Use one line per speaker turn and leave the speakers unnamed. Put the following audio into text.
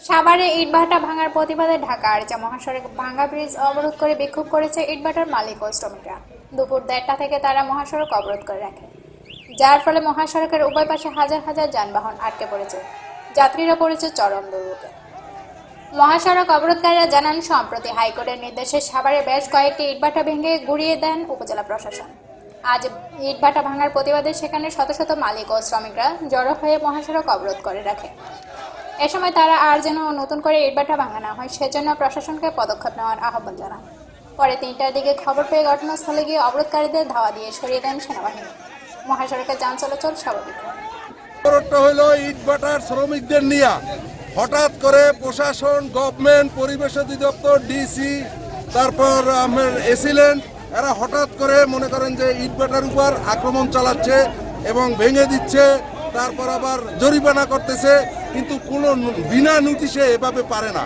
সাভারে ইটভাটা ভাঙার প্রতিবাদে ঢাকা আরিচা মহাসড়ক ভাঙা ব্রিজ অবরোধ করে বিক্ষোভ করেছে ইটভাটার মালিক ও শ্রমিকরা। দুপুর 1:30 থেকে তারা মহাসড়ক অবরোধ করে রাখে, যার ফলে মহাসড়কের উভয় পাশে হাজার হাজার যানবাহন আটকে পড়েছে। যাত্রীরা পড়েছে চরম দুর্ভোগে। মহাসড়ক অবরোধকারীরা জানান, সম্প্রতি হাইকোর্টের নির্দেশে সাভারে বেশ কয়েকটি ইটভাটা ভেঙে গুঁড়িয়ে দেন উপজেলা প্রশাসন। আজ ইটভাটা ভাঙার প্রতিবাদে সেখানে শত শত মালিক ও শ্রমিকরা জড়ো হয়ে মহাসড়ক অবরোধ করে রাখে। এ সময় তারা আর যেন নতুন করে ইটভাটা ভাঙা না হয় সেজন্য প্রশাসনকে পদক্ষেপ নেওয়ার আহ্বান জানান। পরে 3টার দিকে খবর পেয়ে ঘটনাস্থলে গিয়ে অবরোধকারীদের ধাওয়া দিয়ে সরিয়ে দেন সেনাবাহিনী। মহাসড়কে যান চলাচল স্বাভাবিক হয়।
অবরোধটা হলো ইটভাটার শ্রমিকদের নিয়ে হঠাৎ করে প্রশাসন, গভর্নমেন্ট, পরিবেশ অধিদপ্তর, ডিসি, তারপর এসিলেন্ট, এরা হঠাৎ করে মনে করেন যে ইটভাটার উপর আক্রমণ চালাচ্ছে এবং ভেঙে দিচ্ছে, তারপর আবার জরিমানা করতেছে, কিন্তু কোনো বিনা নোটিশে এভাবে পারে না।